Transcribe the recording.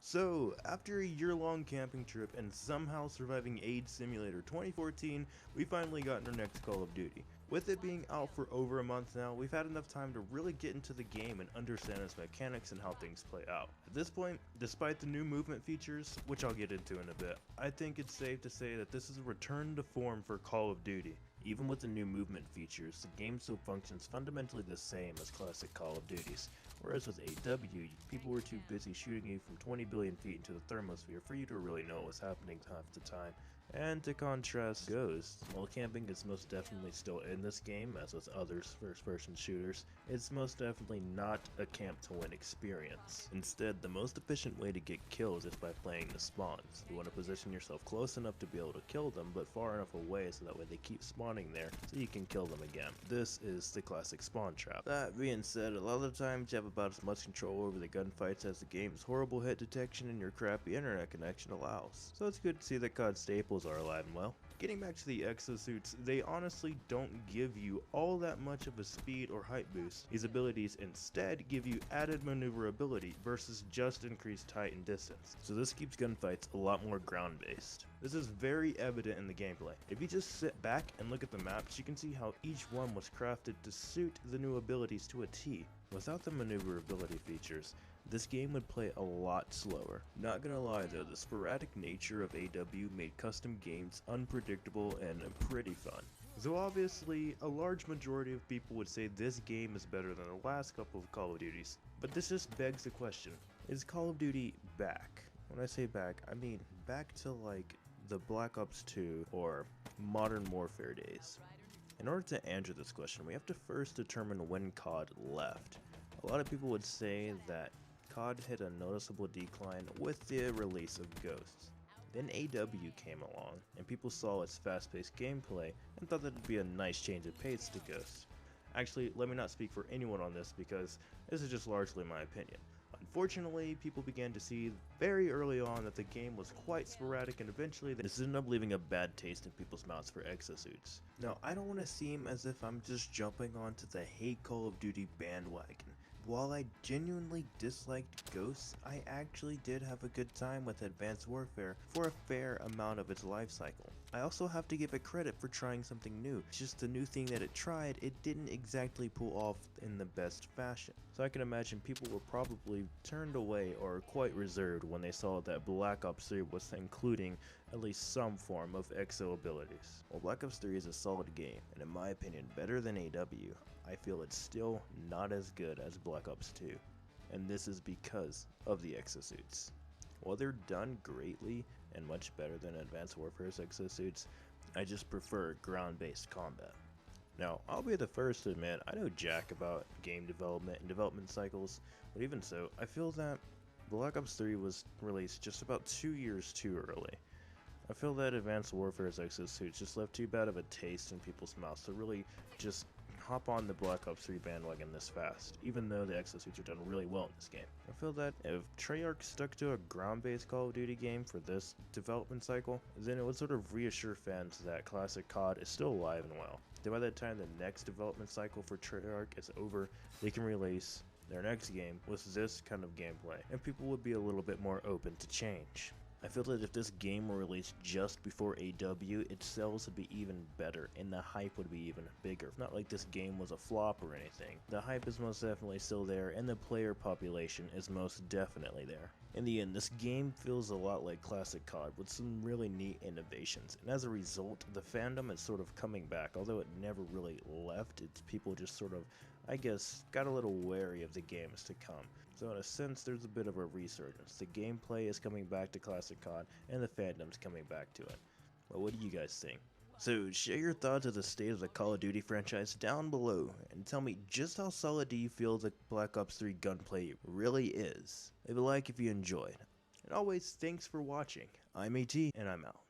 So, after a year-long camping trip and somehow surviving AIDS Simulator 2014, we finally got our next Call of Duty. With it being out for over a month now, we've had enough time to really get into the game and understand its mechanics and how things play out. At this point, despite the new movement features, which I'll get into in a bit, I think it's safe to say that this is a return to form for Call of Duty. Even with the new movement features, the game still functions fundamentally the same as classic Call of Duties, whereas with AW, people were too busy shooting you from 20 billion feet into the thermosphere for you to really know what was happening half the time. And to contrast Ghosts, while camping is most definitely still in this game, as with other first-person shooters, it's most definitely not a camp-to-win experience. Instead, the most efficient way to get kills is by playing the spawns. You want to position yourself close enough to be able to kill them, but far enough away so that way they keep spawning there so you can kill them again. This is the classic spawn trap. That being said, a lot of the times you have about as much control over the gunfights as the game's horrible hit detection and your crappy internet connection allows. So it's good to see that COD staples are alive and well. Getting back to the exosuits, they honestly don't give you all that much of a speed or height boost. These abilities instead give you added maneuverability versus just increased height and distance. So this keeps gunfights a lot more ground based. This is very evident in the gameplay. If you just sit back and look at the maps, you can see how each one was crafted to suit the new abilities to a T. Without the maneuverability features, this game would play a lot slower. Not gonna lie though, the sporadic nature of AW made custom games unpredictable and pretty fun. So obviously, a large majority of people would say this game is better than the last couple of Call of Duties, but this just begs the question, is Call of Duty back? When I say back, I mean back to like the Black Ops 2 or Modern Warfare days. In order to answer this question, we have to first determine when COD left. A lot of people would say that COD hit a noticeable decline with the release of Ghosts. Then AW came along, and people saw its fast-paced gameplay and thought that it'd be a nice change of pace to Ghosts. Actually, let me not speak for anyone on this because this is just largely my opinion. Unfortunately, people began to see very early on that the game was quite sporadic, and eventually this ended up leaving a bad taste in people's mouths for exosuits. Now, I don't want to seem as if I'm just jumping onto the hate Call of Duty bandwagon. While I genuinely disliked Ghosts, I actually did have a good time with Advanced Warfare for a fair amount of its life cycle. I also have to give it credit for trying something new. It's just the new thing that it tried, it didn't exactly pull off in the best fashion. So I can imagine people were probably turned away or quite reserved when they saw that Black Ops 3 was including at least some form of exo abilities. While Black Ops 3 is a solid game, and in my opinion better than AW, I feel it's still not as good as Black Ops 2, and this is because of the exosuits. While they're done greatly and much better than Advanced Warfare's exosuits, I just prefer ground-based combat. Now, I'll be the first to admit, I know jack about game development and development cycles, but even so, I feel that Black Ops 3 was released just about 2 years too early. I feel that Advanced Warfare's exosuits just left too bad of a taste in people's mouths to really just hop on the Black Ops 3 bandwagon this fast, even though the exosuits are done really well in this game. I feel that if Treyarch stuck to a ground-based Call of Duty game for this development cycle, then it would sort of reassure fans that classic COD is still alive and well. Then by the time the next development cycle for Treyarch is over, they can release their next game with this kind of gameplay, and people would be a little bit more open to change. I feel that if this game were released just before AW, its sales would be even better, and the hype would be even bigger. It's not like this game was a flop or anything. The hype is most definitely still there, and the player population is most definitely there. In the end, this game feels a lot like classic COD, with some really neat innovations, and as a result, the fandom is sort of coming back. Although it never really left, it's people just sort of, I guess, got a little wary of the games to come. So in a sense, there's a bit of a resurgence. The gameplay is coming back to classic COD, and the fandom's coming back to it. But what do you guys think? So share your thoughts of the state of the Call of Duty franchise down below, and tell me just how solid do you feel the Black Ops 3 gunplay really is. Leave a like if you enjoyed. And always, thanks for watching. I'm AT, and I'm out.